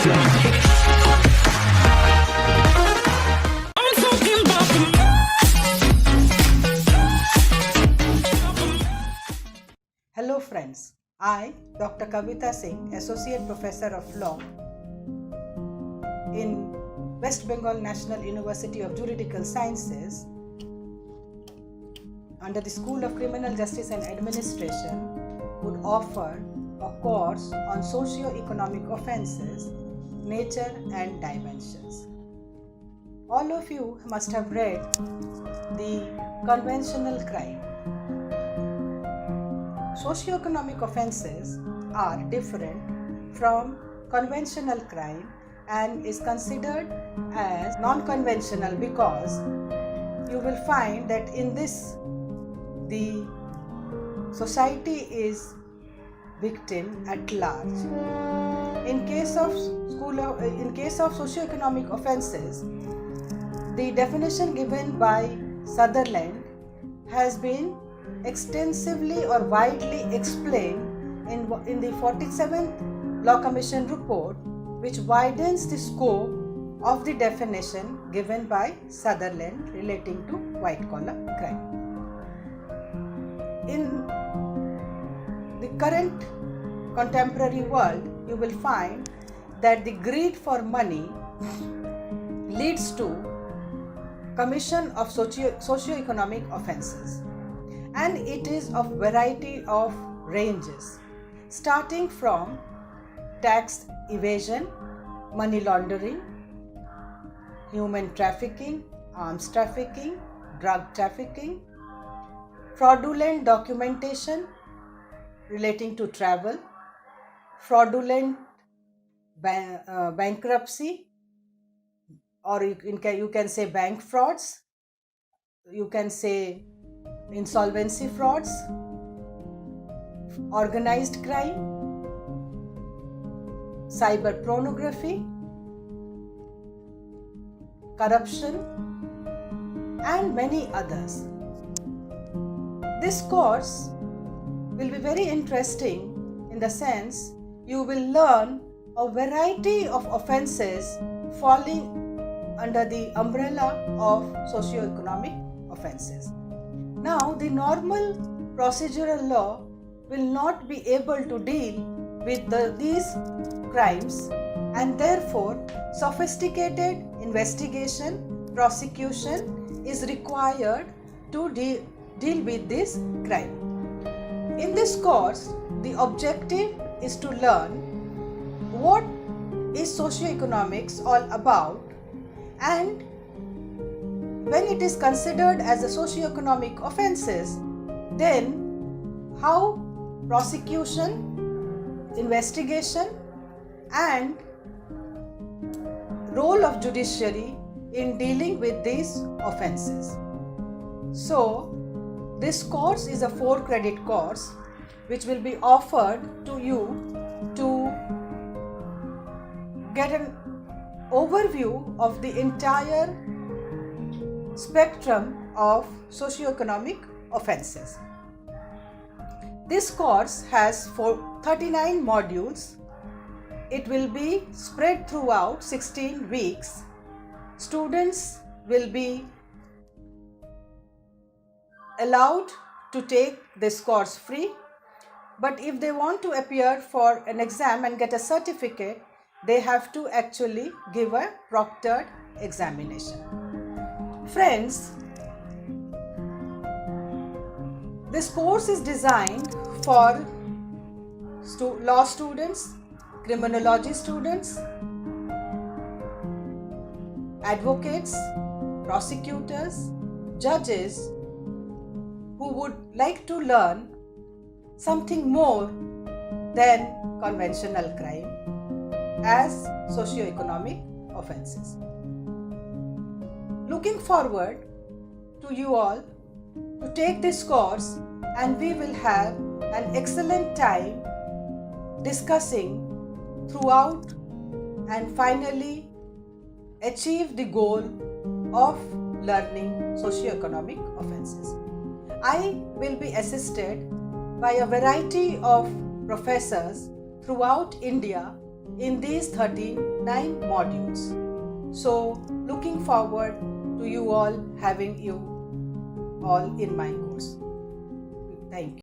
flow. I'm talking about the Hello friends, I, Dr. KAVITA Singh, Associate Professor of Law in West Bengal National University of Juridical Sciences under the School of Criminal Justice and Administration, would offer a course on socio-economic offences, nature and dimensions. All of you must have read the conventional crime. Socio-economic offences are different from conventional crime and is considered as non-conventional because you will find that in this the society is victim at large. In case of socio-economic offences, the definition given by Sutherland has been extensively or widely explained in the 47th Law Commission report, which widens the scope of the definition given by Sutherland relating to white-collar crime. In the current contemporary world, you will find that the greed for money leads to commission of socio-economic offences, and it is of variety of ranges, starting from tax evasion, money laundering, human trafficking, arms trafficking, drug trafficking, fraudulent documentation relating to travel, fraudulent bankruptcy, or you can say bank frauds, you can say insolvency frauds, organized crime, cyber pornography, corruption, and many others. This course will be very interesting in the sense you will learn a variety of offences falling under the umbrella of socio-economic offences. Now, the normal procedural law will not be able to deal with these crimes, and therefore sophisticated investigation, prosecution is required to deal with this crime. In this course, the objective is to learn what is socio-economics all about, and when it is considered as a socio-economic offences, then how prosecution, investigation and role of judiciary in dealing with these offences. So, this course is a 4-credit course which will be offered to you to get an overview of the entire spectrum of socio-economic offences. This course has 39 modules. It will be spread throughout 16 weeks. Students will be allowed to take this course free, but if they want to appear for an exam and get a certificate, they have to actually give a proctored examination. Friends, this course is designed for law students, criminology students, advocates, prosecutors, judges who would like to learn something more than conventional crime as socio-economic offences. Looking forward to you all to take this course, and we will have an excellent time discussing throughout and finally achieve the goal of learning socio-economic offences. I will be assisted by a variety of professors throughout India in these 39 modules. So looking forward to you all having you all in my course. Thank you.